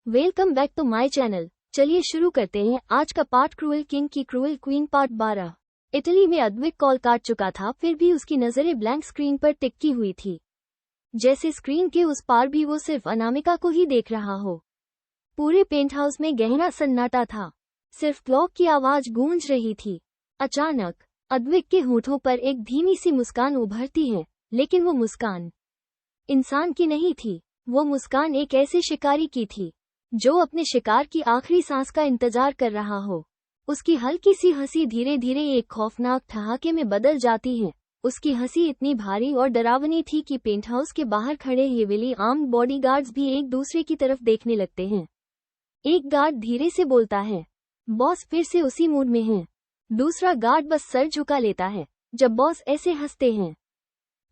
Welcome back to my channel. चलिए शुरू करते हैं आज का पार्ट। क्रूएल किंग की क्रूएल क्वीन पार्ट 12। इटली में अद्विक कॉल काट चुका था, फिर भी उसकी नजरें ब्लैंक स्क्रीन पर टिकी हुई थी, जैसे स्क्रीन के उस पार भी वो सिर्फ अनामिका को ही देख रहा हो। पूरे पेंट हाउस में गहरा सन्नाटा था, सिर्फ क्लॉक की आवाज गूंज रही थी। अचानक अद्विक के होठों पर एक धीमी सी मुस्कान उभरती है, लेकिन वो मुस्कान इंसान की नहीं थी। वो मुस्कान एक ऐसे शिकारी की थी जो अपने शिकार की आखिरी सांस का इंतजार कर रहा हो। उसकी हल्की सी हंसी धीरे धीरे एक खौफनाक ठहाके में बदल जाती है। उसकी हंसी इतनी भारी और डरावनी थी कि पेंट हाउस के बाहर खड़े हेविली आर्म्ड बॉडीगार्ड्स भी एक दूसरे की तरफ देखने लगते हैं। एक गार्ड धीरे से बोलता है, बॉस फिर से उसी मूड में हैं। दूसरा गार्ड बस सर झुका लेता है। जब बॉस ऐसे हंसते हैं,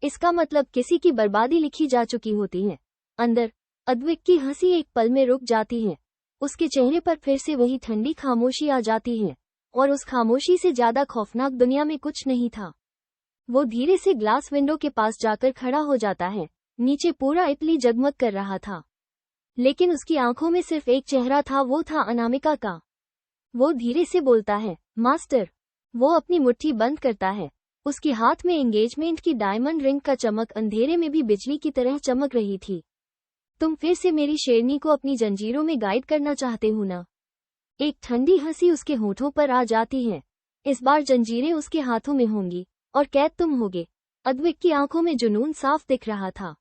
इसका मतलब किसी की बर्बादी लिखी जा चुकी होती है। अंदर अद्विक की हंसी एक पल में रुक जाती है। उसके चेहरे पर फिर से वही ठंडी खामोशी आ जाती है, और उस खामोशी से ज्यादा खौफनाक दुनिया में कुछ नहीं था। वो धीरे से ग्लास विंडो के पास जाकर खड़ा हो जाता है। नीचे पूरा इटली जगमग कर रहा था, लेकिन उसकी आंखों में सिर्फ एक चेहरा था, वो था अनामिका का। वो धीरे से बोलता है, मास्टर। वो अपनी मुट्ठी बंद करता है। उसके हाथ में एंगेजमेंट की डायमंड रिंग का चमक अंधेरे में भी बिजली की तरह चमक रही थी। तुम फिर से मेरी शेरनी को अपनी जंजीरों में गाइड करना चाहते हो ना? एक ठंडी हंसी उसके होठों पर आ जाती है। इस बार जंजीरें उसके हाथों में होंगी और कैद तुम होगे। अद्विक की आंखों में जुनून साफ दिख रहा था।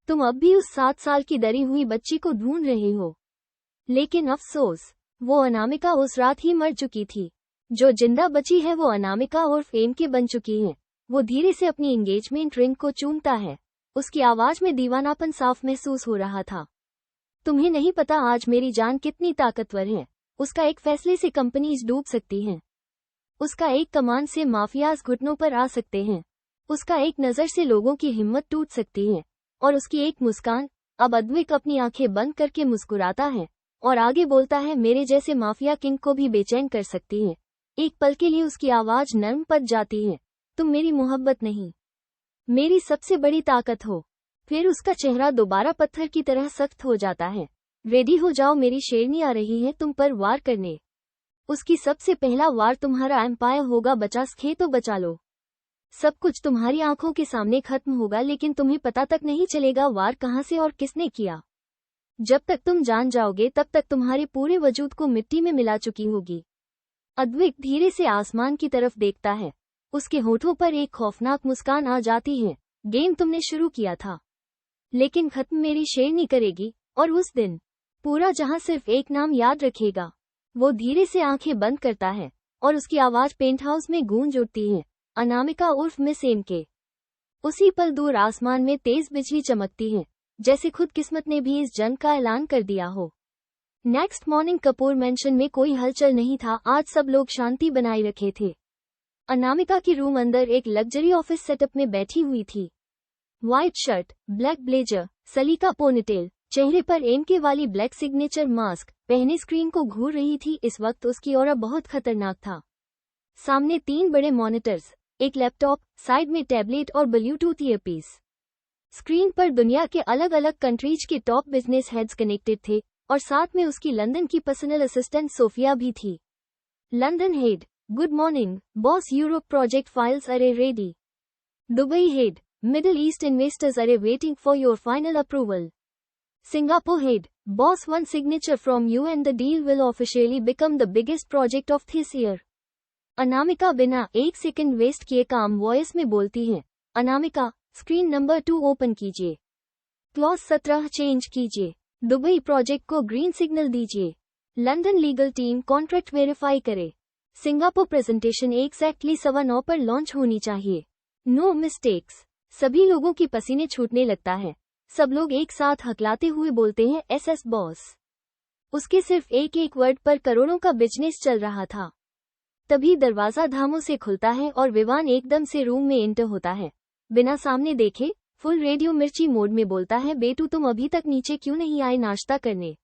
तुम अब भी उस 7 साल की डरी हुई बच्ची को ढूंढ रहे हो, लेकिन अफसोस, वो अनामिका उस रात ही मर चुकी थी। जो जिंदा बची है वो अनामिका और फेम के बन चुकी है। वो धीरे से अपनी एंगेजमेंट रिंग को चूमता है। उसकी आवाज में दीवानापन साफ महसूस हो रहा था। तुम्हें नहीं पता आज मेरी जान कितनी ताकतवर है। उसका एक फैसले से कंपनीज डूब सकती हैं। उसका एक कमांड से माफियाज घुटनों पर आ सकते हैं। उसका एक नजर से लोगों की हिम्मत टूट सकती है। और उसकी एक मुस्कान। अब अद्विक अपनी आंखें बंद करके मुस्कुराता है और आगे बोलता है, मेरे जैसे माफिया किंग को भी बेचैन कर सकती है। एक पल के लिए उसकी आवाज नर्म पड़ जाती है। तुम मेरी मोहब्बत नहीं, मेरी सबसे बड़ी ताकत हो। फिर उसका चेहरा दोबारा पत्थर की तरह सख्त हो जाता है। रेडी हो जाओ, मेरी शेरनी आ रही है तुम पर वार करने। उसकी सबसे पहला वार तुम्हारा एम्पायर होगा। बचा सके तो बचा लो। सब कुछ तुम्हारी आंखों के सामने खत्म होगा, लेकिन तुम्हें पता तक नहीं चलेगा वार कहां से और किसने किया। जब तक तुम जान जाओगे तब तक तुम्हारे पूरे वजूद को मिट्टी में मिला चुकी होगी। अद्विक धीरे से आसमान की तरफ देखता है। उसके होठों पर एक खौफनाक मुस्कान आ जाती है। गेम तुमने शुरू किया था, लेकिन खत्म मेरी शेरनी करेगी, और उस दिन पूरा जहां सिर्फ एक नाम याद रखेगा। वो धीरे से आंखें बंद करता है और उसकी आवाज पेंट हाउस में गूंज उठती है, अनामिका उर्फ मिस एम के। उसी पल दूर आसमान में तेज बिजली चमकती है, जैसे खुद किस्मत ने भी इस जंग का ऐलान कर दिया हो। नेक्स्ट मॉर्निंग कपूर मेंशन में कोई हलचल नहीं था। आज सब लोग शांति बनाए रखे थे। अनामिका की रूम अंदर एक लग्जरी ऑफिस सेटअप में बैठी हुई थी। व्हाइट शर्ट, ब्लैक ब्लेजर, सलीका पोनीटेल, चेहरे पर एमके वाली ब्लैक सिग्नेचर मास्क पहने स्क्रीन को घूर रही थी। इस वक्त उसकी ऑरा बहुत खतरनाक था। सामने 3 बड़े मॉनिटर्स, एक लैपटॉप, साइड में टैबलेट और ब्लूटूथ ईयरपीस। स्क्रीन पर दुनिया के अलग अलग कंट्रीज के टॉप बिजनेस हेड्स कनेक्टेड थे, और साथ में उसकी लंदन की पर्सनल असिस्टेंट सोफिया भी थी। London head, good morning boss, Europe project files are ready. Dubai head, Middle East investors are waiting for your final approval. Singapore head, boss, one signature from you and the deal will officially become the biggest project of this year. Anamika बिना एक second waste किए काम voice में बोलती है, Anamika, screen number 2 open कीजिए। Clause 17 change कीजिए। Dubai project को ग्रीन सिग्नल दीजिए। London legal team contract verify करे। सिंगापुर प्रेजेंटेशन एग्जैक्टली 9:15 पर लॉन्च होनी चाहिए। No mistakes. सभी लोगों की पसीने छूटने लगता है। सब लोग एक साथ हकलाते हुए बोलते हैं, एसएस बॉस। उसके सिर्फ एक एक वर्ड पर करोड़ों का बिजनेस चल रहा था। तभी दरवाजा धामों से खुलता है और विवान एकदम से रूम में एंटर होता है। बिना सामने देखे फुल रेडियो मिर्ची मोड में बोलता है, बेटू तुम अभी तक नीचे क्यों नहीं आए नाश्ता करने।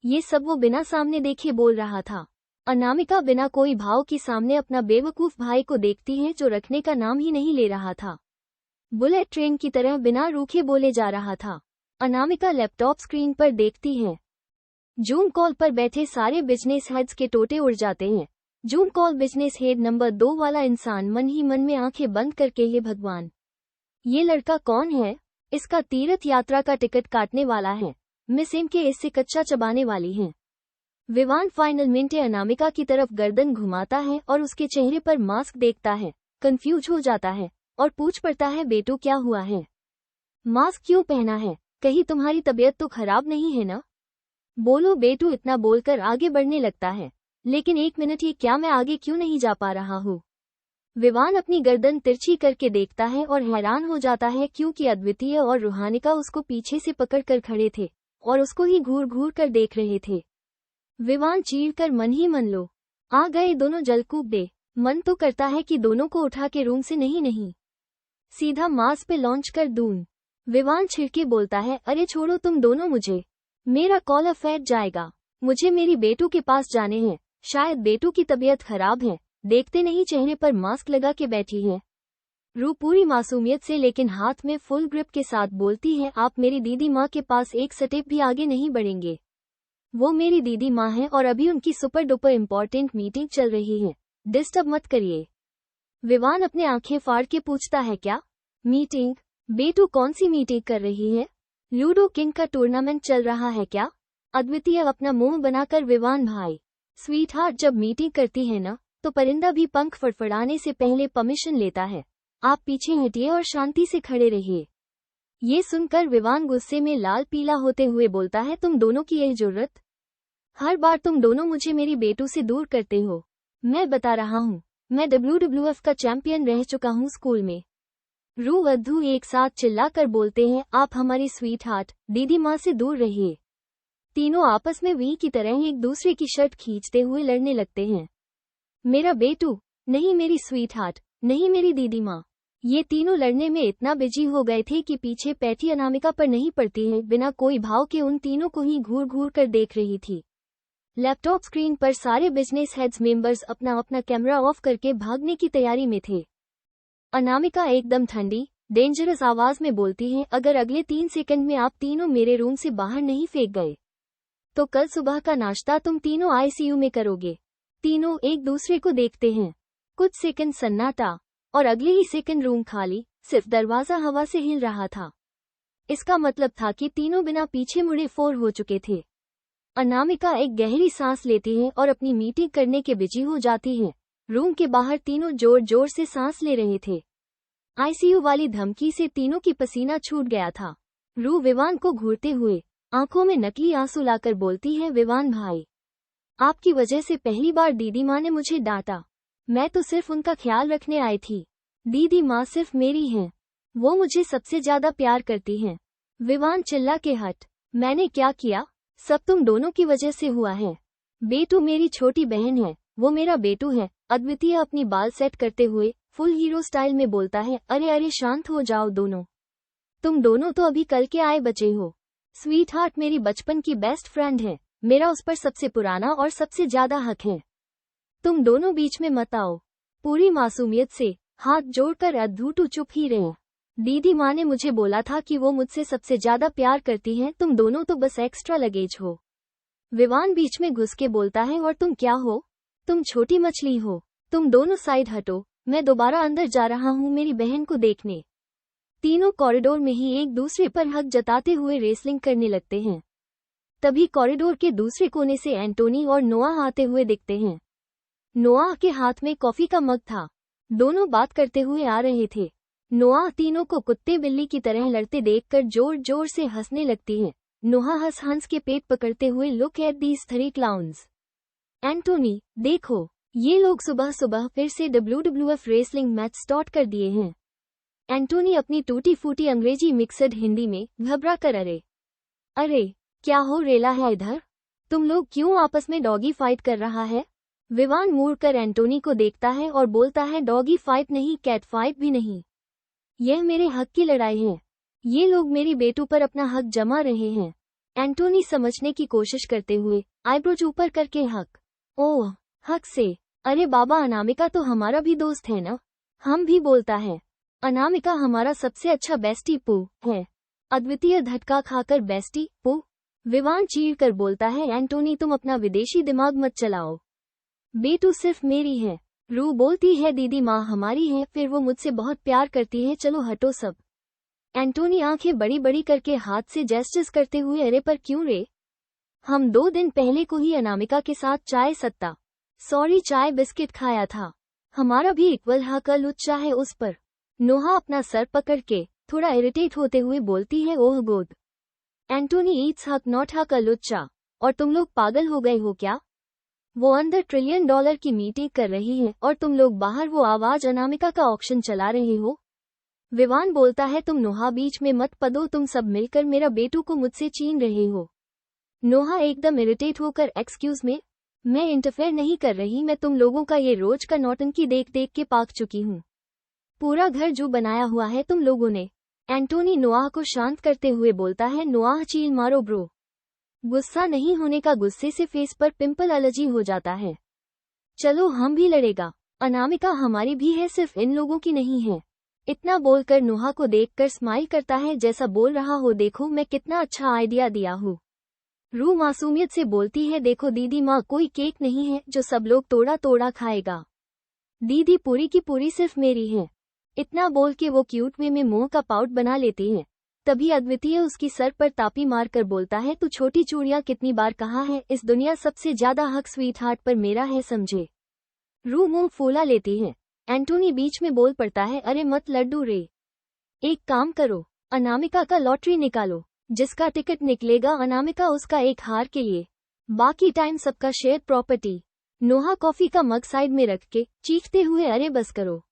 ये सब वो बिना सामने देखे बोल रहा था। अनामिका बिना कोई भाव के सामने अपना बेवकूफ भाई को देखती है, जो रखने का नाम ही नहीं ले रहा था। बुलेट ट्रेन की तरह बिना रूखे बोले जा रहा था। अनामिका लैपटॉप स्क्रीन पर देखती है। जूम कॉल पर बैठे सारे बिजनेस हेड्स के टोटे उड़ जाते हैं। Zoom call business head number 2 वाला इंसान मन ही मन में आंखें बंद करके, हे भगवान, ये लड़का कौन है? इसका तीर्थ यात्रा का टिकट काटने वाला है। मिस एम के इससे कच्चा चबाने वाली हैं। विवान फाइनल मिनटे अनामिका की तरफ गर्दन घुमाता है और उसके चेहरे पर मास्क देखता है, कंफ्यूज हो जाता है और पूछ पड़ता है, बेटू क्या हुआ है? मास्क क्यों पहना है? कहीं तुम्हारी तबीयत तो खराब नहीं है ना? बोलो बेटू, इतना बोलकर आगे बढ़ने लगता है। लेकिन एक मिनट, ये क्या, मैं आगे क्यों नहीं जा पा रहा हूँ? विवान अपनी गर्दन तिरछी करके देखता है और हैरान हो जाता है, क्योंकि अद्वितीय और रूहानिका उसको पीछे से पकड़ कर खड़े थे और उसको ही घूर घूर कर देख रहे थे। विवान चीर कर मन ही मन, लो आ गए दोनों, जलकूप दे। मन तो करता है कि दोनों को उठा के रूम से नहीं सीधा मार्स पे लॉन्च कर दूं। विवान छिड़के बोलता है, अरे छोड़ो तुम दोनों मुझे, मेरा कॉलर फैट जाएगा। मुझे मेरी बेटू के पास जाने हैं। शायद बेटू की तबीयत खराब है। देखते नहीं चेहरे पर मास्क लगा के बैठी है। रू पूरी मासूमियत से लेकिन हाथ में फुल ग्रिप के साथ बोलती है, आप मेरी दीदी माँ के पास एक स्टेप भी आगे नहीं बढ़ेंगे। वो मेरी दीदी माँ है और अभी उनकी सुपर डुपर इम्पोर्टेंट मीटिंग चल रही है, डिस्टर्ब मत करिए। विवान अपने आंखें फाड़ के पूछता है, क्या मीटिंग? बेटू कौन सी मीटिंग कर रही है? लूडो किंग का टूर्नामेंट चल रहा है क्या? अद्वितीय अपना मुंह बनाकर, विवान भाई, स्वीट हार्ट जब मीटिंग करती है ना, तो परिंदा भी पंख फड़फड़ाने से पहले परमिशन लेता है। आप पीछे हटिए और शांति से खड़े रहिए। ये सुनकर विवान गुस्से में लाल पीला होते हुए बोलता है, तुम दोनों की यही जरूरत? हर बार तुम दोनों मुझे मेरी बेटू से दूर करते हो। मैं बता रहा हूँ, मैं WWF का चैंपियन रह चुका हूँ स्कूल में। रू अद्दू एक साथ चिल्लाकर बोलते हैं, आप हमारी स्वीट हार्ट दीदी माँ से दूर रहिए। तीनों आपस में वी की तरह एक दूसरे की शर्ट खींचते हुए लड़ने लगते हैं। मेरा बेटू नहीं, मेरी स्वीट हार्ट नहीं, मेरी दीदी माँ। ये तीनों लड़ने में इतना बिजी हो गए थे कि पीछे बैठी अनामिका पर नहीं पड़ती है, बिना कोई भाव के उन तीनों को ही घूर घूर कर देख रही थी। लैपटॉप स्क्रीन पर सारे बिजनेस हेड्स मेंबर्स अपना अपना कैमरा ऑफ करके भागने की तैयारी में थे। अनामिका एकदम ठंडी डेंजरस आवाज में बोलती है, अगर अगले 3 सेकंड में आप तीनों मेरे रूम से बाहर नहीं फेंक गए तो कल सुबह का नाश्ता तुम तीनों ICU में करोगे। तीनों एक दूसरे को देखते हैं। कुछ सेकंड सन्नाटा और अगले ही सेकंड रूम खाली, सिर्फ दरवाजा हवा से हिल रहा था। इसका मतलब था कि तीनों बिना पीछे मुड़े फोर हो चुके थे। अनामिका एक गहरी सांस लेती है और अपनी मीटिंग करने के बिजी हो जाती है। रूम के बाहर तीनों जोर जोर से सांस ले रहे थे। ICU वाली धमकी से तीनों की पसीना छूट गया था। रू विवान को घूरते हुए आंखों में नकली आंसू लाकर बोलती है, विवान भाई, आपकी वजह से पहली बार दीदी माँ ने मुझे डांटा। मैं तो सिर्फ उनका ख्याल रखने आई थी। दीदी माँ सिर्फ मेरी हैं। वो मुझे सबसे ज्यादा प्यार करती हैं। विवान चिल्ला के, हट, मैंने क्या किया? सब तुम दोनों की वजह से हुआ है। बेटू मेरी छोटी बहन है, वो मेरा बेटू है। अद्वितीय अपनी बाल सेट करते हुए फुल हीरो स्टाइल में बोलता है, अरे अरे शांत हो जाओ दोनों। तुम दोनों तो अभी कल के आए बचे हो। स्वीट हार्ट मेरी बचपन की बेस्ट फ्रेंड है। मेरा उस पर सबसे पुराना और सबसे ज्यादा हक है। तुम दोनों बीच में मत आओ। पूरी मासूमियत से हाथ जोड़कर अद्भुत चुप ही रहे। दीदी माँ ने मुझे बोला था कि वो मुझसे सबसे ज्यादा प्यार करती हैं। तुम दोनों तो बस एक्स्ट्रा लगेज हो। विवान बीच में घुस के बोलता है, और तुम क्या हो? तुम छोटी मछली हो। तुम दोनों साइड हटो, मैं दोबारा अंदर जा रहा हूँ मेरी बहन को देखने। तीनों कॉरिडोर में ही एक दूसरे पर हक जताते हुए रेसलिंग करने लगते हैं। तभी कॉरिडोर के दूसरे कोने से एंटोनी और नोआह आते हुए दिखते हैं। नोआह के हाथ में कॉफी का मग था। दोनों बात करते हुए आ रहे थे। नोआह तीनों को कुत्ते बिल्ली की तरह लड़ते देखकर जोर जोर से हंसने लगती है। नोआह हंस के पेट पकड़ते हुए, look at these 3 clowns. Antony, देखो, ये लोग सुबह सुबह फिर से WWF रेसलिंग मैच स्टार्ट कर दिए हैं। एंटोनी अपनी टूटी फूटी अंग्रेजी मिक्सड हिंदी में घबरा कर, अरे क्या हो रेला है इधर? तुम लोग क्यों आपस में डॉगी फाइट कर रहा है? विवान मुड़कर एंटोनी को देखता है और बोलता है, डॉगी फाइट नहीं, कैट फाइट भी नहीं। यह मेरे हक की लड़ाई है। ये लोग मेरी बेटू पर अपना हक जमा रहे हैं। एंटोनी समझने की कोशिश करते हुए आईब्रोज ऊपर करके, हक? ओह, हक से? अरे बाबा, अनामिका तो हमारा भी दोस्त है ना? हम भी, बोलता है। अनामिका हमारा सबसे अच्छा बेस्टी पू है। अद्वितीय धक्का खाकर, बेस्टी पू? विवान चीर कर बोलता है, एंटोनी तुम अपना विदेशी दिमाग मत चलाओ, बेटू सिर्फ मेरी है। रू बोलती है, दीदी माँ हमारी है, फिर वो मुझसे बहुत प्यार करती है, चलो हटो सब। एंटोनी आंखें बड़ी बड़ी करके हाथ से जेस्चर्स करते हुए, अरे पर क्यों रे, हम 2 दिन पहले को ही अनामिका के साथ चाय बिस्किट खाया था, हमारा भी इक्वल हक लुच्चा है उस पर। नोहा अपना सर पकड़ के थोड़ा इरिटेट होते हुए बोलती है, ओह गोद। एंटोनी ईट्स हक नॉट हक लुच्चा, और तुम लोग पागल हो गए हो क्या? वो अंदर $1 ट्रिलियन की मीटिंग कर रही है और तुम लोग बाहर वो आवाज अनामिका का ऑक्शन चला रहे हो। विवान बोलता है, तुम नोहा बीच में मत पदो, तुम सब मिलकर मेरा बेटू को मुझसे छीन रहे हो। नोहा एकदम इरिटेट होकर, एक्सक्यूज मैं इंटरफेयर नहीं कर रही, मैं तुम लोगों का ये रोज का नौटंकी देख देख के पाक चुकी हूँ। पूरा घर जो बनाया हुआ है तुम लोगों ने। एंटोनी नोआह को शांत करते हुए बोलता है, नोआह चील मारो ब्रो। गुस्सा नहीं होने का, गुस्से से फेस पर पिंपल एलर्जी हो जाता है। चलो हम भी लड़ेगा, अनामिका हमारी भी है, सिर्फ इन लोगों की नहीं है। इतना बोलकर नोहा को देखकर स्माइल करता है, जैसा बोल रहा हो देखो मैं कितना अच्छा आइडिया दिया हूँ। रू मासूमियत से बोलती है, देखो दीदी माँ कोई केक नहीं है जो सब लोग तोड़ा तोड़ा खाएगा, दीदी पूरी की पूरी सिर्फ मेरी है। इतना बोल के वो क्यूट वे में मुंह का पाउट बना लेती है। तभी अद्वितीय उसकी सर पर तापी मार कर बोलता है, तू छोटी चूड़ियां कितनी बार कहा है, इस दुनिया सबसे ज्यादा हक स्वीट हार्ट पर मेरा है, समझे। रू मुंह फूला लेती है। एंटोनी बीच में बोल पड़ता है, अरे मत लड्डू रे, एक काम करो, अनामिका का लॉटरी निकालो, जिसका टिकट निकलेगा अनामिका उसका एक हार के लिए, बाकी टाइम सबका शेयर प्रॉपर्टी। नोहा कॉफी का मग साइड में रख के चीखते हुए, अरे बस करो,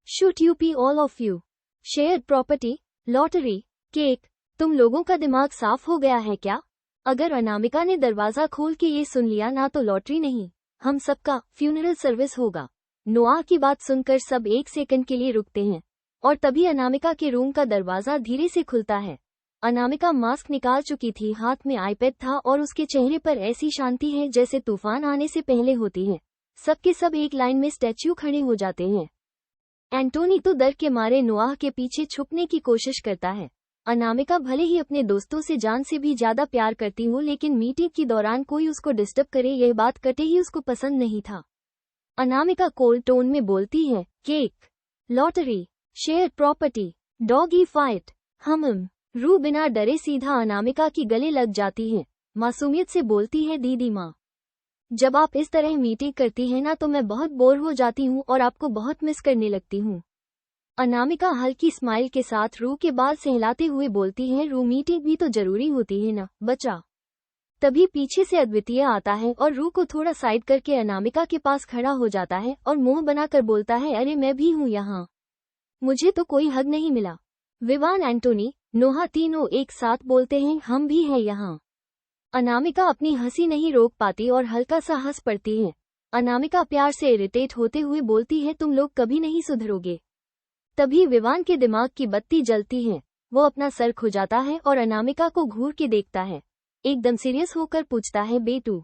shoot U P all of you, share property, lottery, cake, तुम लोगों का दिमाग साफ हो गया है क्या? अगर अनामिका ने दरवाजा खोल के ये सुन लिया ना तो लॉटरी नहीं, हम सबका फ्यूनरल सर्विस होगा। नोआ की बात सुनकर सब 1 सेकंड के लिए रुकते हैं और तभी अनामिका के रूम का दरवाजा धीरे से खुलता है। अनामिका मास्क निकाल चुकी थी, हाथ में आईपैड था और उसके चेहरे पर ऐसी शांति है जैसे तूफान आने से पहले होती है। सबके सब एक लाइन में स्टैच्यू खड़े हो जाते हैं। एंटोनी तो डर के मारे नोआह के पीछे छुपने की कोशिश करता है। अनामिका भले ही अपने दोस्तों से जान से भी ज्यादा प्यार करती हो, लेकिन मीटिंग के दौरान कोई उसको डिस्टर्ब करे यह बात कटे ही उसको पसंद नहीं था। अनामिका कोल्ड टोन में बोलती है, cake, lottery, share property, doggy fight, हम। रू बिना डरे सीधा अनामिका की गले लग जाती है। मासूमियत से बोलती है, दीदी माँ जब आप इस तरह मीटिंग करती है ना तो मैं बहुत बोर हो जाती हूँ और आपको बहुत मिस करने लगती हूँ। अनामिका हल्की स्माइल के साथ रू के बाल सहलाते हुए बोलती है, रू मीटिंग भी तो जरूरी होती है ना बच्चा। तभी पीछे से अद्वितीय आता है और रू को थोड़ा साइड करके अनामिका के पास खड़ा हो जाता है और मुंह बनाकर बोलता है, अरे मैं भी हूँ यहाँ, मुझे तो कोई हक नहीं मिला। विवान, एंटोनी, नोहा तीनों एक साथ बोलते हैं, हम भी हैं यहाँ। अनामिका अपनी हंसी नहीं रोक पाती और हल्का सा हंस पड़ती है। अनामिका प्यार से इरिटेट होते हुए बोलती है, तुम लोग कभी नहीं सुधरोगे। तभी विवान के दिमाग की बत्ती जलती है। वो अपना सर खुजाता है और अनामिका को घूर के देखता है। एकदम सीरियस होकर पूछता है, बेटू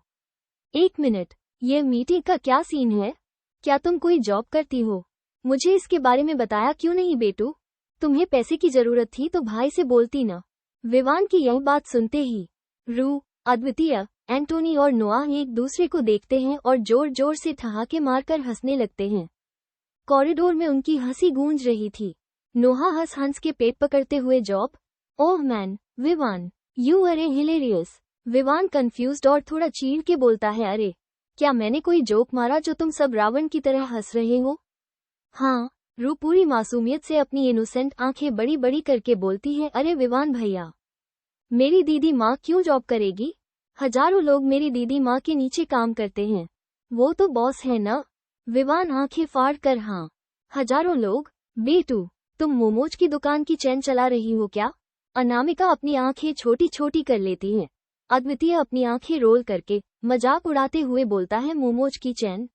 1 मिनट, ये मीटिंग का क्या सीन है? क्या तुम कोई जॉब करती हो? मुझे इसके बारे में बताया क्यों नहीं बेटू? तुम्हें पैसे की जरूरत थी तो भाई से बोलती ना। विवान की यह बात सुनते ही रू, अद्वितीय, एंटोनी और नोआह एक दूसरे को देखते हैं और जोर जोर से ठहाके मारकर हंसने लगते हैं। कॉरिडोर में उनकी हंसी गूंज रही थी। नोहा हंस हंस के पेट पकड़ते हुए, job? Oh man, Vivaan, you are hilarious. Vivaan confused और थोड़ा चीड़ के बोलता है, अरे क्या मैंने कोई जोक मारा जो तुम सब रावण की तरह हंस रहे हो? हाँ। रू पूरी मासूमियत से अपनी इनोसेंट आंखें बड़ी बड़ी करके बोलती है, अरे विवान भैया, मेरी दीदी माँ क्यों जॉब करेगी? हजारों लोग मेरी दीदी माँ के नीचे काम करते हैं, वो तो बॉस है ना। विवान आंखें फाड़ कर, हाँ, हजारों लोग। बेटू, तुम मोमोज की दुकान की चैन चला रही हो क्या? अनामिका अपनी आंखें छोटी छोटी कर लेती है। अद्वितीय अपनी आंखें रोल करके मजाक उड़ाते हुए बोलता है, मोमोज की चैन?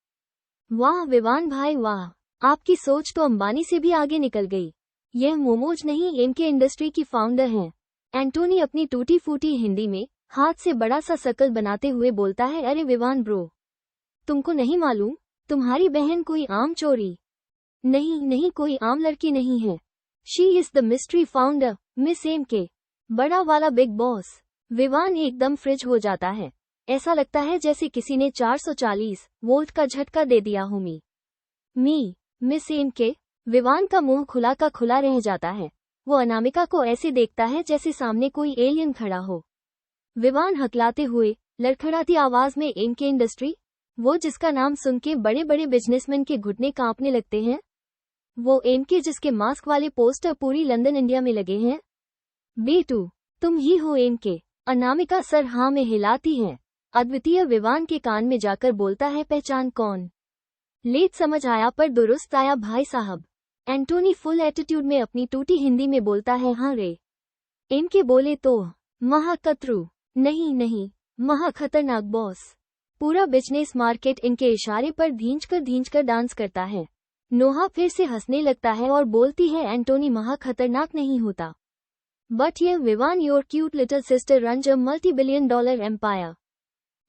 वाह विवान भाई वाह, आपकी सोच तो अंबानी से भी आगे निकल गई। यह मोमोज नहीं, एमके इंडस्ट्री की फाउंडर हैं। एंटोनी अपनी टूटी फूटी हिंदी में हाथ से बड़ा सा सर्कल बनाते हुए बोलता है, अरे विवान ब्रो, तुमको नहीं मालूम, तुम्हारी बहन कोई आम चोरी नहीं, कोई आम लड़की नहीं है। She is the mystery founder, miss MK, बड़ा वाला बिग बॉस। विवान एकदम फ्रिज हो जाता है। ऐसा लगता है जैसे किसी ने 440 वोल्ट का झटका दे दिया हो। मिस एम के। विवान का मुंह खुला का खुला रह जाता है। वो अनामिका को ऐसे देखता है जैसे सामने कोई एलियन खड़ा हो। विवान हकलाते हुए लड़खड़ाती आवाज में, एम के इंडस्ट्री, वो जिसका नाम सुन के बड़े बड़े बिजनेसमैन के घुटने कांपने लगते हैं, वो एम के जिसके मास्क वाले पोस्टर पूरी लंदन इंडिया में लगे हैं। बेटू, तुम ही हो एम के? अनामिका सर हाँ में हिलाती है। अद्वितीय विवान के कान में जाकर बोलता है, पहचान कौन? लेट समझ आया पर दुरुस्त आया भाई साहब। एंटोनी फुल एटीट्यूड में अपनी टूटी हिंदी में बोलता है, हाँ रे। एम के बोले तो महाकतरू नहीं, महा खतरनाक बॉस। पूरा बिजनेस मार्केट इनके इशारे पर धींच कर डांस करता है। नोहा फिर से हंसने लगता है और बोलती है, एंटोनी महा खतरनाक नहीं होता, बट ये Vivaan your cute little sister runs a $multi-billion empire.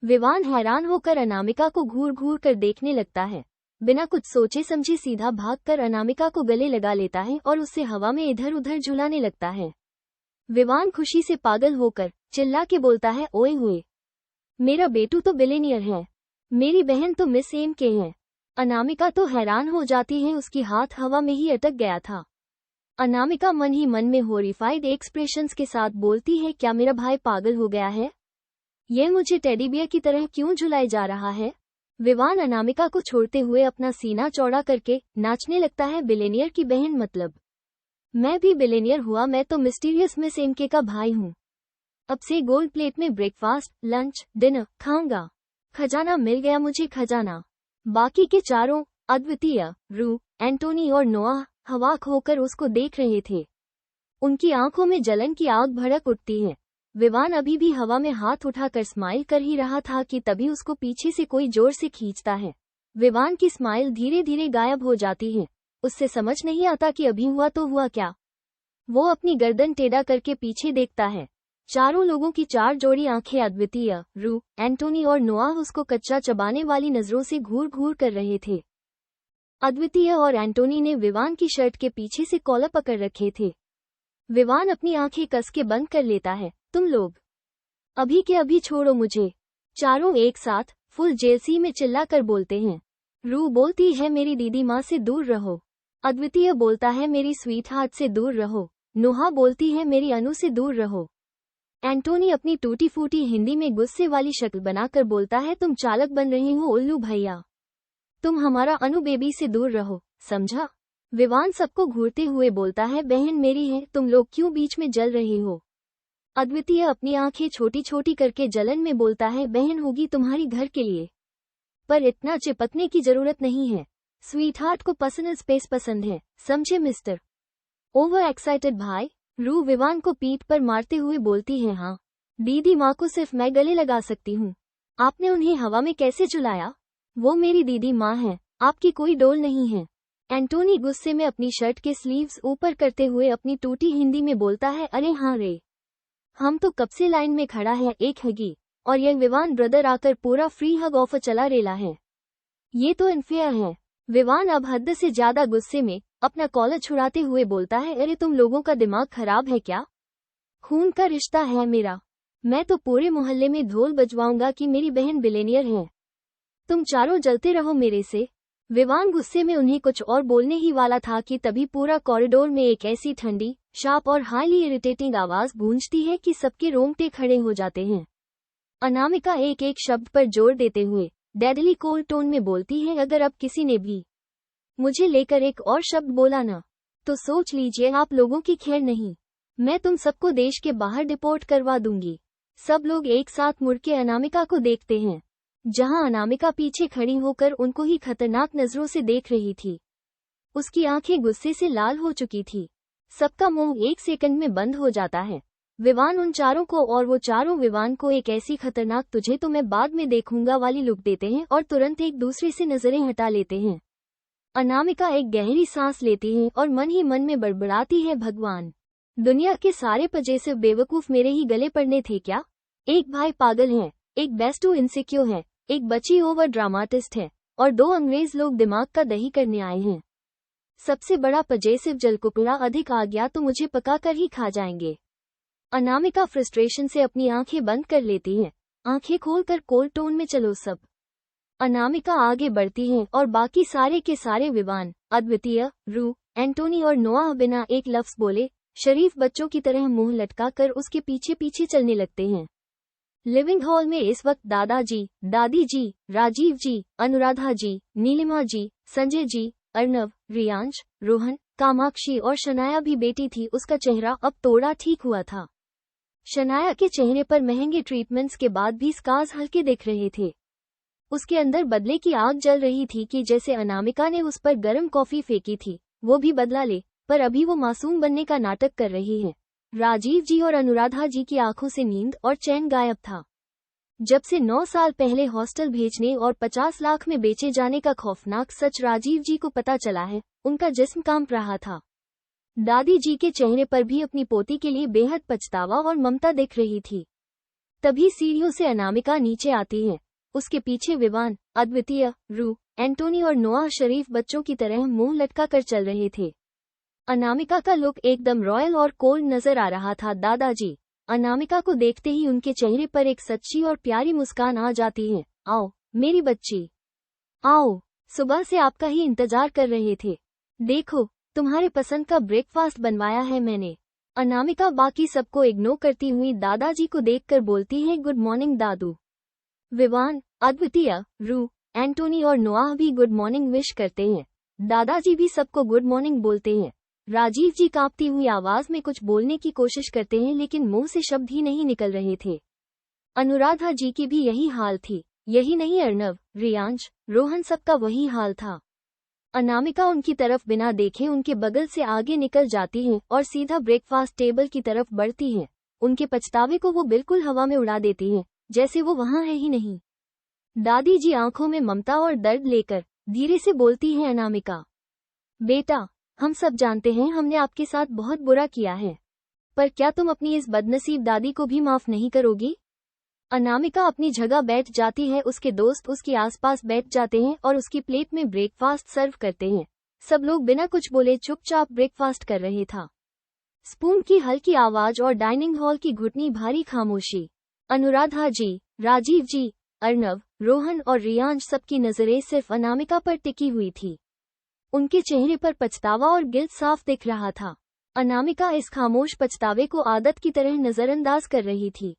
Vivaan हैरान होकर अनामिका को घूर घूर कर देखने लगता है। बिना कुछ सोचे समझे सीधा भागकर अनामिका को गले लगा लेता है और उससे हवा में इधर उधर झुलाने लगता है। विवान खुशी से पागल होकर चिल्ला के बोलता है, ओए हुए, मेरा बेटू तो बिलियनियर है, मेरी बहन तो मिस एम के है। अनामिका तो हैरान हो जाती है, उसकी हाथ हवा में ही अटक गया था। अनामिका मन ही मन में हॉरिफाइड एक्सप्रेशंस के साथ बोलती है, क्या मेरा भाई पागल हो गया है? यह मुझे टेडी बियर की तरह क्यों झुलाए जा रहा है? विवान अनामिका को छोड़ते हुए अपना सीना चौड़ा करके नाचने लगता है, बिलियनियर की बहन मतलब मैं भी बिलियनियर हुआ, मैं तो मिस्टीरियस मिस एम के का भाई हूँ। अब से गोल्ड प्लेट में ब्रेकफास्ट, लंच, डिनर खाऊंगा। खजाना मिल गया मुझे, खजाना। बाकी के चारों, अद्वितीय, रू, एंटोनी और नोआ, हवाक होकर उसको देख रहे थे। उनकी आंखों में जलन की आग भड़क उठती है। विवान अभी भी हवा में हाथ उठाकर स्माइल कर ही रहा था कि तभी उसको पीछे से कोई जोर से खींचता है। विवान की स्माइल धीरे धीरे गायब हो जाती है। उससे समझ नहीं आता कि अभी हुआ तो हुआ क्या। वो अपनी गर्दन टेढ़ा करके पीछे देखता है। चारों लोगों की चार जोड़ी आंखें अद्वितीय, रू, एंटोनी और नोआह उसको कच्चा चबाने वाली नजरों से घूर घूर कर रहे थे। अद्वितीय और एंटोनी ने विवान की शर्ट के पीछे से कॉलर पकड़ रखे थे। विवान अपनी आंखें कस के बंद कर लेता है। तुम लोग अभी के अभी छोड़ो मुझे। चारों एक साथ फुल जेलसी में चिल्लाकर बोलते हैं। रू बोलती है, मेरी दीदी माँ से दूर रहो। अद्वितीय बोलता है, मेरी स्वीट हार्ट से दूर रहो। नोहा बोलती है, मेरी अनु से दूर रहो। एंटोनी अपनी टूटी फूटी हिंदी में गुस्से वाली शक्ल बनाकर बोलता है, तुम चालक बन रहे हो उल्लू भैया। तुम हमारा अनु बेबी से दूर रहो, समझा? विवान सबको घूरते हुए बोलता है, बहन मेरी है, तुम लोग क्यों बीच में जल रहे हो? अद्वितीय अपनी आंखें छोटी छोटी करके जलन में बोलता है, बहन होगी तुम्हारी घर के लिए, पर इतना चिपकने की जरूरत नहीं है। स्वीट हार्ट को पर्सनल स्पेस पसंद है, समझे मिस्टर? ओवर एक्साइटेड भाई। रू विवान को पीठ पर मारते हुए बोलती है, हाँ दीदी माँ को सिर्फ मैं गले लगा सकती हूँ। आपने उन्हें हवा में कैसे झुलाया? वो मेरी दीदी माँ है, आपकी कोई डोल नहीं है। एंटोनी गुस्से में अपनी शर्ट के स्लीव्स ऊपर करते हुए अपनी टूटी हिंदी में बोलता है, अरे हाँ रे, हम तो कब से लाइन में खड़ा है एक हगी, और यह विवान ब्रदर आकर पूरा फ्री हग ऑफर चला रेला है। ये तो अनफेयर है। विवान अब हद से ज्यादा गुस्से में अपना कॉलर छुड़ाते हुए बोलता है, अरे तुम लोगों का दिमाग खराब है क्या? खून का रिश्ता है मेरा, मैं तो पूरे मोहल्ले में ढोल बजवाऊंगा कि मेरी बहन बिलियनियर है। तुम चारों जलते रहो मेरे से। विवान गुस्से में उन्हें कुछ और बोलने ही वाला था कि तभी पूरा कॉरिडोर में एक ऐसी ठंडी, शार्प और हाईली इरिटेटिंग आवाज गूंजती है कि सबके रोंगटे खड़े हो जाते हैं। अनामिका एक एक शब्द पर जोर देते हुए डेडली कोल्ड टोन में बोलती है, अगर अब किसी ने भी मुझे लेकर एक और शब्द बोला ना, तो सोच लीजिए आप लोगों की खैर नहीं। मैं तुम सबको देश के बाहर डिपोर्ट करवा दूंगी। सब लोग एक साथ मुड़ के अनामिका को देखते हैं, जहां अनामिका पीछे खड़ी होकर उनको ही खतरनाक नजरों से देख रही थी। उसकी आंखें गुस्से से लाल हो चुकी थी। सबका मुंह एक सेकंड में बंद हो जाता है। विवान उन चारों को और वो चारों विवान को एक ऐसी खतरनाक तुझे तो मैं बाद में देखूंगा वाली लुक देते हैं और तुरंत एक दूसरे से नजरें हटा लेते हैं। अनामिका एक गहरी सांस लेती है और मन ही मन में बड़बड़ाती है, भगवान, दुनिया के सारे पजेसिव बेवकूफ मेरे ही गले पड़ने थे क्या? एक भाई पागल है, एक बेस्टू इनसिक्योर है, एक बच्ची ओवर ड्रामाटिस्ट है और दो अंग्रेज लोग दिमाग का दही करने आए हैं। सबसे बड़ा पजेसिव जलकुकुड़ा अधिक आ गया तो मुझे पका कर ही खा जाएंगे। अनामिका फ्रस्ट्रेशन से अपनी आंखें बंद कर लेती हैं। आंखें खोलकर कोल्ड टोन में चलो सब। अनामिका आगे बढ़ती हैं और बाकी सारे के सारे विवान, अद्वितीय, रू, एंटोनी और नोआह बिना एक लफ्ज बोले शरीफ बच्चों की तरह मुंह लटका कर उसके पीछे पीछे चलने लगते हैं। लिविंग हॉल में इस वक्त दादाजी, दादी जी, राजीव जी, अनुराधा जी, नीलिमा जी, संजय जी, अर्नव, रियांश, रोहन, कामाक्षी और शनाया भी बेटी थी। उसका चेहरा अब थोड़ा ठीक हुआ था। शनाया के चेहरे पर महंगे ट्रीटमेंट्स के बाद भी स्कार्स हल्के दिख रहे थे। उसके अंदर बदले की आग जल रही थी कि जैसे अनामिका ने उस पर गर्म कॉफी फेंकी थी वो भी बदला ले, पर अभी वो मासूम बनने का नाटक कर रही है। राजीव जी और अनुराधा जी की आंखों से नींद और चैन गायब था। जब से 9 साल पहले हॉस्टल भेजने और 50 लाख में बेचे जाने का खौफनाक सच राजीव जी को पता चला है, उनका जिस्म कांप रहा था। दादी जी के चेहरे पर भी अपनी पोती के लिए बेहद पछतावा और ममता दिख रही थी। तभी सीढ़ियों से अनामिका नीचे आती है। उसके पीछे विवान, अद्वितीय, रू, एंटोनी और नोआह शरीफ बच्चों की तरह मुंह लटका कर चल रहे थे। अनामिका का लुक एकदम रॉयल और कोल्ड नजर आ रहा था। दादाजी अनामिका को देखते ही उनके चेहरे पर एक सच्ची और प्यारी मुस्कान आ जाती है। आओ मेरी बच्ची, आओ, सुबह से आपका ही इंतजार कर रहे थे। देखो तुम्हारे पसंद का ब्रेकफास्ट बनवाया है मैंने। अनामिका बाकी सबको इग्नोर करती हुई दादाजी को देखकर बोलती है गुड मॉर्निंग दादू। विवान, अद्वितीय, रू, एंटोनी और नोआह भी गुड मॉर्निंग विश करते हैं। दादाजी भी सबको गुड मॉर्निंग बोलते हैं। राजीव जी कांपती हुई आवाज में कुछ बोलने की कोशिश करते हैं लेकिन मुंह से शब्द ही नहीं निकल रहे थे। अनुराधा जी की भी यही हाल थी। यही नहीं, अर्नव, रियांश, रोहन सबका वही हाल था। अनामिका उनकी तरफ बिना देखे उनके बगल से आगे निकल जाती हैं और सीधा ब्रेकफास्ट टेबल की तरफ बढ़ती हैं। उनके पछतावे को वो बिल्कुल हवा में उड़ा देती हैं, जैसे वो वहां है ही नहीं। दादी जी आंखों में ममता और दर्द लेकर धीरे से बोलती है, अनामिका बेटा, हम सब जानते हैं हमने आपके साथ बहुत बुरा किया है, पर क्या तुम अपनी इस बदनसीब दादी को भी माफ नहीं करोगी? अनामिका अपनी जगह बैठ जाती है। उसके दोस्त उसके आसपास बैठ जाते हैं और उसकी प्लेट में ब्रेकफास्ट सर्व करते हैं। सब लोग बिना कुछ बोले चुपचाप ब्रेकफास्ट कर रहे था। स्पून की हल्की आवाज और डाइनिंग हॉल की घुटनी भारी खामोशी। अनुराधा जी, राजीव जी, अर्नव, रोहन और रियांश सबकी नजरें सिर्फ अनामिका पर टिकी हुई थी। उनके चेहरे पर पछतावा और गिल्ट साफ दिख रहा था। अनामिका इस खामोश पछतावे को आदत की तरह नजरअंदाज कर रही थी।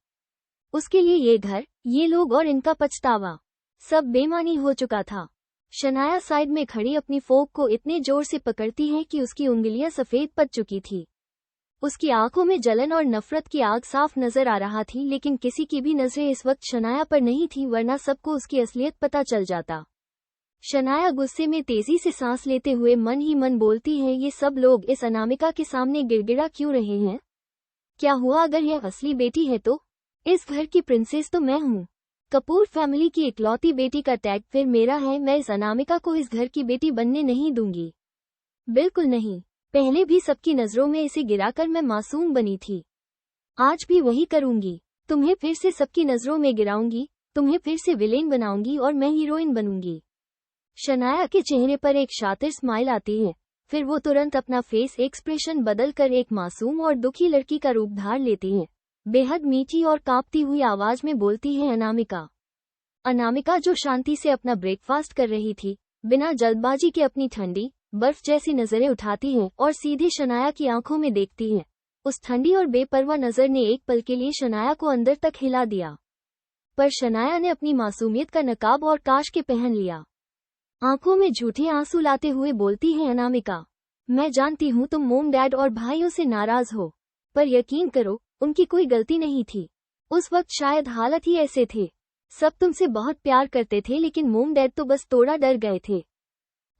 उसके लिए ये घर, ये लोग और इनका पछतावा सब बेमानी हो चुका था। शनाया साइड में खड़ी अपनी फोक को इतने जोर से पकड़ती है कि उसकी उंगलियां सफेद पड़ चुकी थी। उसकी आंखों में जलन और नफरत की आग साफ नजर आ रहा थी, लेकिन किसी की भी नजरें इस वक्त शनाया पर नहीं थी, वरना सबको उसकी असलियत पता चल जाता। शनाया गुस्से में तेजी से सांस लेते हुए मन ही मन बोलती है, ये सब लोग इस अनामिका के सामने गिड़गिड़ा क्यों रहे हैं? क्या हुआ अगर यह असली बेटी है तो? इस घर की प्रिंसेस तो मैं हूँ। कपूर फैमिली की इकलौती बेटी का टैग फिर मेरा है। मैं इस अनामिका को इस घर की बेटी बनने नहीं दूंगी, बिल्कुल नहीं। पहले भी सबकी नजरों में इसे गिराकर मैं मासूम बनी थी, आज भी वही करूंगी। तुम्हें फिर से सबकी नजरों में गिराऊंगी, तुम्हें फिर से विलेन बनाऊंगी और मैं हीरोइन बनूंगी। शनाया के चेहरे पर एक शातिर स्माइल आती है, फिर वो तुरंत अपना फेस एक्सप्रेशन बदलकर एक मासूम और दुखी लड़की का रूप धार लेती है। बेहद मीठी और कांपती हुई आवाज में बोलती है, अनामिका। अनामिका जो शांति से अपना ब्रेकफास्ट कर रही थी, बिना जल्दबाजी के अपनी ठंडी बर्फ जैसी नजरें उठाती है और सीधे शनाया की आंखों में देखती है। उस ठंडी और बेपरवाह नजर ने एक पल के लिए शनाया को अंदर तक हिला दिया, पर शनाया ने अपनी मासूमियत का नकाब और काश के पहन लिया। आंखों में झूठे आंसू लाते हुए बोलती है, अनामिका, मैं जानती हूँ तुम मोम डैड और भाइयों से नाराज हो, पर यकीन करो उनकी कोई गलती नहीं थी। उस वक्त शायद हालत ही ऐसे थे। सब तुमसे बहुत प्यार करते थे, लेकिन मोम डैड तो बस थोड़ा डर गए थे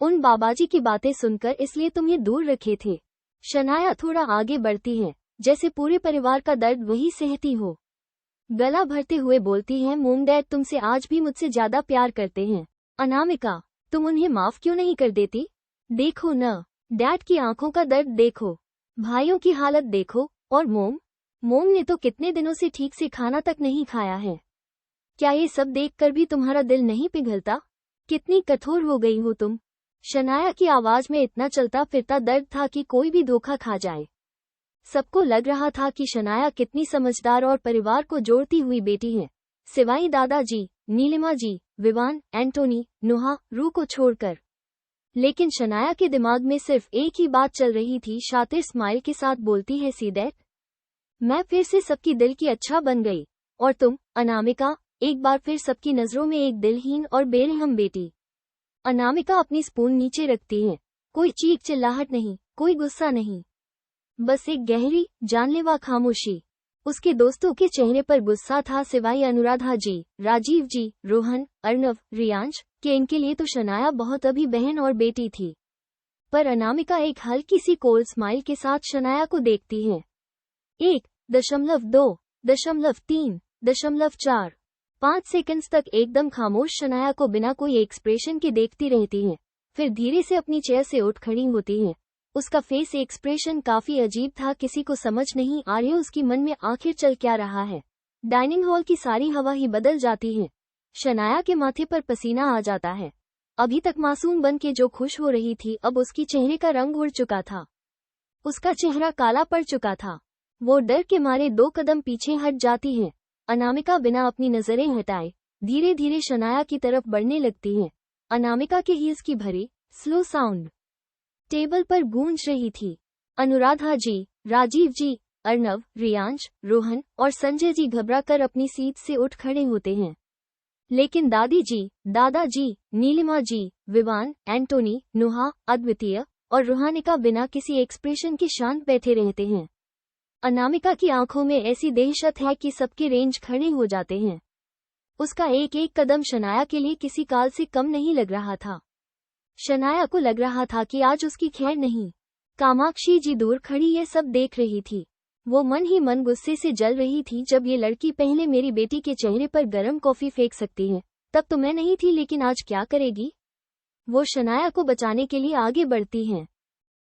उन बाबाजी की बातें सुनकर, इसलिए तुम्हें दूर रखे थे। शनाया थोड़ा आगे बढ़ती है, जैसे पूरे परिवार का दर्द वही सहती हो। गला भरते हुए बोलती है, मोम डैड तुमसे आज भी मुझसे ज्यादा प्यार करते हैं। अनामिका, तुम उन्हें माफ क्यों नहीं कर देती? देखो न, डैड की आंखों का दर्द देखो, भाइयों की हालत देखो, और मोम ने तो कितने दिनों से ठीक से खाना तक नहीं खाया है। क्या ये सब देखकर भी तुम्हारा दिल नहीं पिघलता? कितनी कठोर हो गई हो तुम। शनाया की आवाज में इतना चलता फिरता दर्द था कि कोई भी धोखा खा जाए। सबको लग रहा था कि शनाया कितनी समझदार और परिवार को जोड़ती हुई बेटी है, सिवाय दादाजी, नीलिमा जी, विवान, एंटोनी, नुहा, रू को छोड़कर। लेकिन शनाया के दिमाग में सिर्फ एक ही बात चल रही थी। शातिर स्माइल के साथ बोलती है, सी दैट, मैं फिर से सबकी दिल की अच्छा बन गई। और तुम, अनामिका, एक बार फिर सबकी नजरों में एक दिलहीन और बेरहम बेटी। अनामिका अपनी स्पून नीचे रखती है। कोई चीख चिल्लाहट नहीं, कोई गुस्सा नहीं, बस एक गहरी, जानलेवा खामोशी। उसके दोस्तों के चेहरे पर गुस्सा था, सिवाय अनुराधा जी, राजीव जी, रोहन, अर्नव, रियांश के। इनके लिए तो शनाया बहुत अभी बहन और बेटी थी। पर अनामिका एक हल्की सी कोल्ड स्माइल के साथ शनाया को देखती है। 1.2, 3, 4, 5 सेकंड्स तक एकदम खामोश शनाया को बिना कोई एक्सप्रेशन के देखती रहती है। फिर धीरे से अपनी चेयर से उठ खड़ी होती है। उसका फेस एक्सप्रेशन काफी अजीब था, किसी को समझ नहीं आ रही उसकी मन में आखिर चल क्या रहा है। डाइनिंग हॉल की सारी हवा ही बदल जाती है। शनाया के माथे पर पसीना आ जाता है। अभी तक मासूम बन के जो खुश हो रही थी, अब उसकी चेहरे का रंग उड़ चुका था। उसका चेहरा काला पड़ चुका था। वो डर के मारे 2 कदम पीछे हट जाती है। अनामिका बिना अपनी नजरें हटाए धीरे धीरे शनाया की तरफ बढ़ने लगती है। अनामिका के हील्स की भरी, स्लो साउंड टेबल पर गूंज रही थी। अनुराधा जी, राजीव जी, अर्नव, रियांश, रोहन और संजय जी घबरा कर अपनी सीट से उठ खड़े होते हैं। लेकिन दादी जी, दादाजी, नीलिमा जी, विवान, एंटोनी, नुहा, अद्वितीय और रूहानिका बिना किसी एक्सप्रेशन के शांत बैठे रहते हैं। अनामिका की आंखों में ऐसी दहशत है कि सबके रेंज खड़े हो जाते हैं। उसका एक एक कदम शनाया के लिए किसी काल से कम नहीं लग रहा था। शनाया को लग रहा था कि आज उसकी खैर नहीं। कामाक्षी जी दूर खड़ी ये सब देख रही थी। वो मन ही मन गुस्से से जल रही थी। जब ये लड़की पहले मेरी बेटी के चेहरे पर गरम कॉफी फेंक सकती है, तब तो मैं नहीं थी, लेकिन आज क्या करेगी? वो शनाया को बचाने के लिए आगे बढ़ती हैं।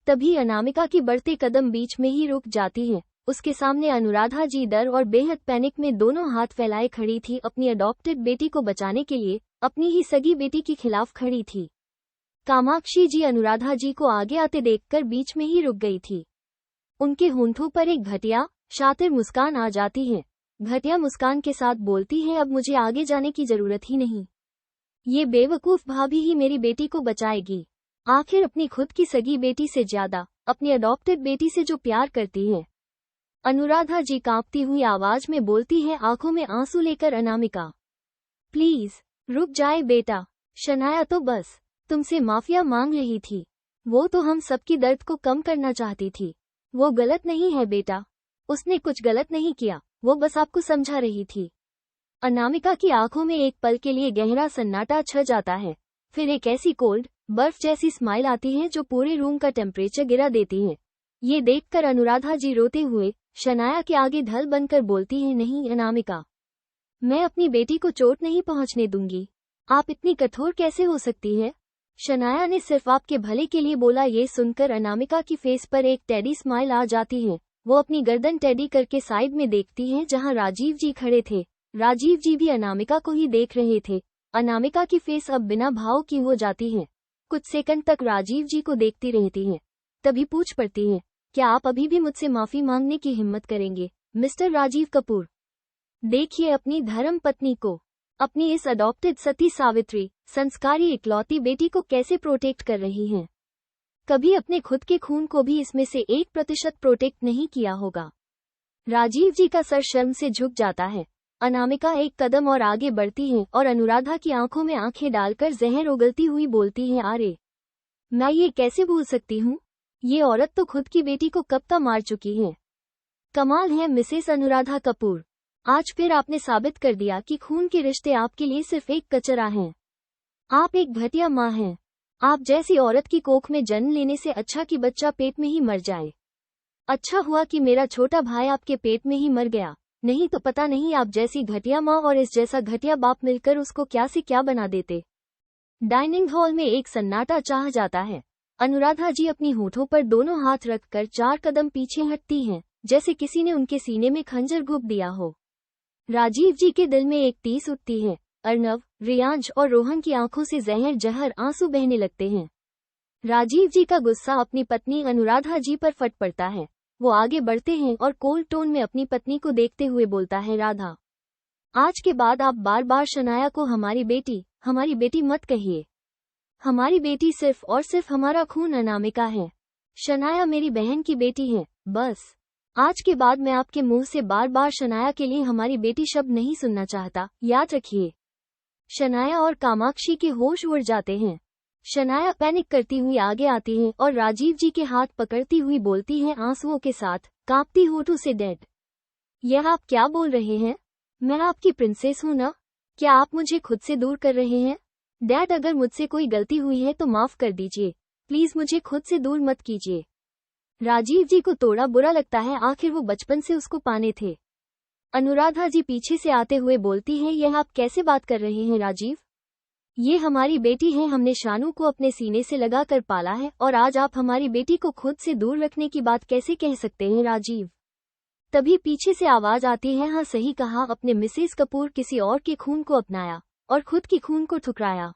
तभी अनामिका की बढ़ते कदम बीच में ही रुक जाती है। उसके सामने अनुराधा जी डर और बेहद पैनिक में दोनों हाथ फैलाए खड़ी थी। अपनी अडॉप्टेड बेटी को बचाने के लिए अपनी ही सगी बेटी के खिलाफ खड़ी थी। कामाक्षी जी अनुराधा जी को आगे आते देखकर बीच में ही रुक गई थी। उनके होंठों पर एक घटिया, शातिर मुस्कान आ जाती है। घटिया मुस्कान के साथ बोलती है, अब मुझे आगे जाने की जरूरत ही नहीं। ये बेवकूफ भाभी ही मेरी बेटी को बचाएगी। आखिर अपनी खुद की सगी बेटी से ज्यादा अपनी अडॉप्टेड बेटी से जो प्यार करती है। अनुराधा जी कांपती हुई आवाज में बोलती है, आंखों में आंसू लेकर। अनामिका, प्लीज रुक जाए बेटा। शनाया तो बस तुमसे माफिया मांग रही थी। वो तो हम सबकी दर्द को कम करना चाहती थी। वो गलत नहीं है बेटा। उसने कुछ गलत नहीं किया, वो बस आपको समझा रही थी। अनामिका की आंखों में एक पल के लिए गहरा सन्नाटा छा जाता है। फिर एक ऐसी कोल्ड, बर्फ जैसी स्माइल आती है जो पूरे रूम का टेम्परेचर गिरा देती है। ये देखकर अनुराधा जी रोते हुए शनाया के आगे ढल बनकर बोलती है, नहीं अनामिका, मैं अपनी बेटी को चोट नहीं पहुंचने दूंगी। आप इतनी कठोर कैसे हो सकती है? शनाया ने सिर्फ आपके भले के लिए बोला। ये सुनकर अनामिका की फेस पर एक टेडी स्माइल आ जाती है। वो अपनी गर्दन टेडी करके साइड में देखती है जहां राजीव जी खड़े थे। राजीव जी भी अनामिका को ही देख रहे थे। अनामिका की फेस अब बिना भाव की हो जाती है। कुछ सेकंड तक राजीव जी को देखती रहती है, तभी पूछ पड़ती है, क्या आप अभी भी मुझसे माफी मांगने की हिम्मत करेंगे मिस्टर राजीव कपूर? देखिए अपनी धर्म पत्नी को, अपनी इस अडॉप्टेड सती सावित्री, संस्कारी इकलौती बेटी को कैसे प्रोटेक्ट कर रही हैं। कभी अपने खुद के खून को भी इसमें से 1% प्रोटेक्ट नहीं किया होगा। राजीव जी का सर शर्म से झुक जाता है। अनामिका एक कदम और आगे बढ़ती है और अनुराधा की आंखों में आंखें डालकर जहर उगलती हुई बोलती है, अरे मैं ये कैसे भूल सकती हूँ? ये औरत तो खुद की बेटी को कब का मार चुकी है। कमाल है मिसेस अनुराधा कपूर, आज फिर आपने साबित कर दिया कि खून के रिश्ते आपके लिए सिर्फ एक कचरा हैं। आप एक घटिया माँ हैं। आप जैसी औरत की कोख में जन्म लेने से अच्छा कि बच्चा पेट में ही मर जाए। अच्छा हुआ कि मेरा छोटा भाई आपके पेट में ही मर गया, नहीं तो पता नहीं आप जैसी घटिया माँ और इस जैसा घटिया बाप मिलकर उसको क्या से क्या बना देते। डाइनिंग हॉल में एक सन्नाटा छा जाता है। अनुराधा जी अपनी होठों पर दोनों हाथ रखकर 4 कदम पीछे हटती हैं, जैसे किसी ने उनके सीने में खंजर घुप दिया हो। राजीव जी के दिल में एक तीस उठती है। अर्नव, रियांश और रोहन की आंखों से जहर जहर आंसू बहने लगते हैं। राजीव जी का गुस्सा अपनी पत्नी अनुराधा जी पर फट पड़ता है। वो आगे बढ़ते हैं और कोल्ड टोन में अपनी पत्नी को देखते हुए बोलता है, राधा, आज के बाद आप बार बार शनाया को हमारी बेटी मत कहिए। हमारी बेटी सिर्फ और सिर्फ हमारा खून अनामिका है। शनाया मेरी बहन की बेटी है। बस आज के बाद मैं आपके मुंह से बार बार शनाया के लिए हमारी बेटी शब्द नहीं सुनना चाहता, याद रखिए। शनाया और कामाक्षी के होश उड़ जाते हैं। शनाया पैनिक करती हुई आगे आती है और राजीव जी के हाथ पकड़ती हुई बोलती है आंसुओं के साथ, कांपती होठों से, डैड, यह आप क्या बोल रहे हैं? मैं आपकी प्रिंसेस हूं ना? क्या आप मुझे खुद से दूर कर रहे हैं? डैड, अगर मुझसे कोई गलती हुई है तो माफ कर दीजिए, प्लीज मुझे खुद से दूर मत कीजिए। राजीव जी को थोड़ा बुरा लगता है, आखिर वो बचपन से उसको पाने थे। अनुराधा जी पीछे से आते हुए बोलती है, यह आप कैसे बात कर रहे हैं राजीव? ये हमारी बेटी है, हमने शानू को अपने सीने से लगा कर पाला है और आज आप हमारी बेटी को खुद से दूर रखने की बात कैसे कह सकते हैं राजीव? तभी पीछे से आवाज आती है, हाँ सही कहा, अपने मिसेस कपूर किसी और के खून को अपनाया और खुद की खून को ठुकराया।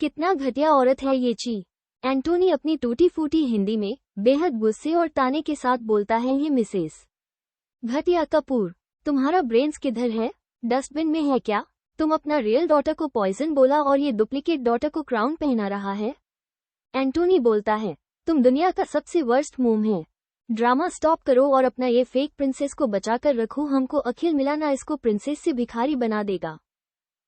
कितना घटिया औरत है ये ची। एंटोनी अपनी टूटी फूटी हिंदी में बेहद गुस्से और ताने के साथ बोलता है, ये मिसेस घटिया कपूर, तुम्हारा ब्रेन्स किधर है? डस्टबिन में है क्या? तुम अपना रियल डॉटर को पॉइजन बोला और ये डुप्लीकेट डॉटर को क्राउन पहना रहा है। एंटोनी बोलता है, तुम दुनिया का सबसे वर्स्ट मोम है। ड्रामा स्टॉप करो और अपना ये फेक प्रिंसेस को बचा कर रखो, हमको अखिल मिला ना इसको प्रिंसेस से भिखारी बना देगा।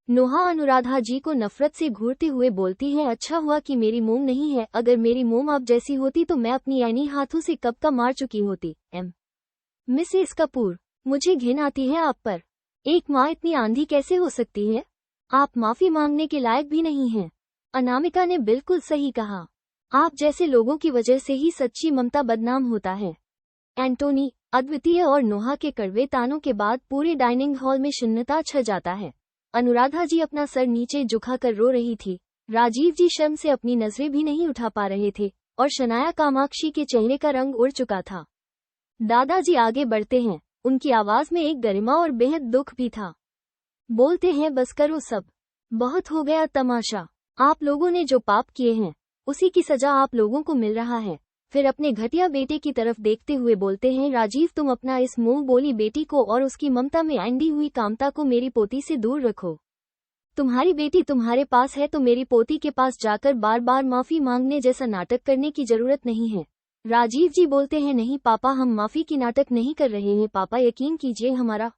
नोहा अनुराधा जी को नफरत से घूरते हुए बोलती है, अच्छा हुआ कि मेरी मोम नहीं है, अगर मेरी मोम आप जैसी होती तो मैं अपनी ऐनी हाथों से कब का मार चुकी होती। मिसेस कपूर, मुझे घिन आती है आप पर। एक माँ इतनी आंधी कैसे हो सकती है? आप माफी मांगने के लायक भी नहीं हैं। अनामिका ने बिल्कुल सही कहा, आप जैसे लोगों की वजह से ही सच्ची ममता बदनाम होता है। एंटोनी, अद्वितीय और नोहा के कड़वे तानों के बाद पूरे डाइनिंग हॉल में शून्यता छा जाता है। अनुराधा जी अपना सर नीचे झुकाकर रो रही थी। राजीव जी शर्म से अपनी नजरें भी नहीं उठा पा रहे थे और शनाया कामाक्षी के चेहरे का रंग उड़ चुका था। दादाजी आगे बढ़ते हैं, उनकी आवाज में एक गरिमा और बेहद दुख भी था। बोलते हैं, बस करो सब, बहुत हो गया तमाशा। आप लोगों ने जो पाप किए हैं उसी की सजा आप लोगों को मिल रहा है। फिर अपने घटिया बेटे की तरफ देखते हुए बोलते हैं, राजीव तुम अपना इस मुंह बोली बेटी को और उसकी ममता में अंधी हुई कामता को मेरी पोती से दूर रखो। तुम्हारी बेटी तुम्हारे पास है तो मेरी पोती के पास जाकर बार बार माफी मांगने जैसा नाटक करने की जरूरत नहीं है। राजीव जी बोलते हैं, नहीं पापा, हम माफी की नाटक नहीं कर रहे हैं पापा, यकीन कीजिए हमारा।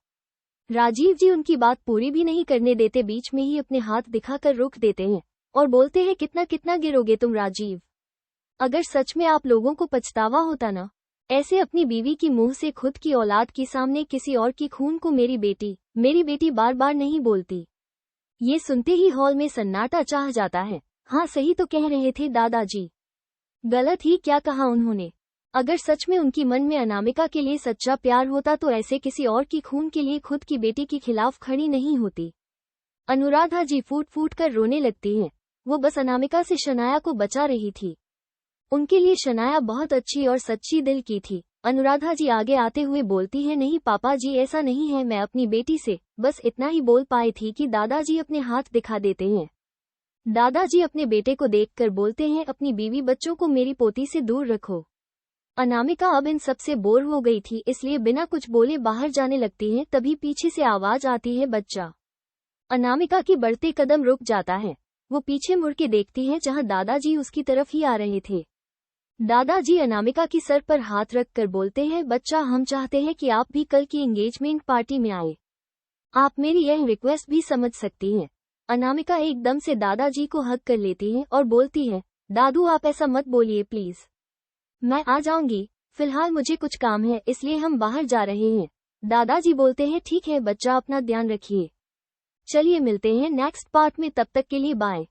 राजीव जी उनकी बात पूरी भी नहीं करने देते, बीच में ही अपने हाथ दिखाकर रुक देते हैं और बोलते हैं, कितना कितना गिरोगे तुम राजीव? अगर सच में आप लोगों को पछतावा होता ना, ऐसे अपनी बीवी की मुंह से खुद की औलाद के सामने किसी और की खून को मेरी बेटी बार बार नहीं बोलती। ये सुनते ही हॉल में सन्नाटा छा जाता है। हाँ सही तो कह रहे थे दादाजी, गलत ही क्या कहा उन्होंने। अगर सच में उनकी मन में अनामिका के लिए सच्चा प्यार होता तो ऐसे किसी और की खून के लिए खुद की बेटी के खिलाफ खड़ी नहीं होती। अनुराधा जी फूट फूट कर रोने लगती हैं। वो बस अनामिका से शनाया को बचा रही थी। उनके लिए शनाया बहुत अच्छी और सच्ची दिल की थी। अनुराधा जी आगे आते हुए बोलती है, नहीं पापा जी, ऐसा नहीं है, मैं अपनी बेटी से बस इतना ही बोल पाई थी कि दादाजी अपने हाथ दिखा देते हैं। दादाजी अपने बेटे को देखकर बोलते हैं, अपनी बीवी बच्चों को मेरी पोती से दूर रखो। अनामिका अब इन सबसे बोर हो गई थी, इसलिए बिना कुछ बोले बाहर जाने लगती है। तभी पीछे से आवाज आती है, बच्चा। अनामिका की बढ़ते कदम रुक जाता है। वो पीछे मुड़ के देखती है जहां दादाजी उसकी तरफ ही आ रहे थे। दादाजी अनामिका की सर पर हाथ रख कर बोलते हैं, बच्चा, हम चाहते हैं कि आप भी कल की एंगेजमेंट पार्टी में आए। आप मेरी यह रिक्वेस्ट भी समझ सकती हैं। अनामिका एकदम से दादाजी को हग कर लेती है और बोलती है, दादू आप ऐसा मत बोलिए प्लीज, मैं आ जाऊंगी, फिलहाल मुझे कुछ काम है इसलिए हम बाहर जा रहे हैं। दादाजी बोलते हैं, ठीक है बच्चा, अपना ध्यान रखिए। चलिए मिलते हैं नेक्स्ट पार्ट में, तब तक के लिए बाय।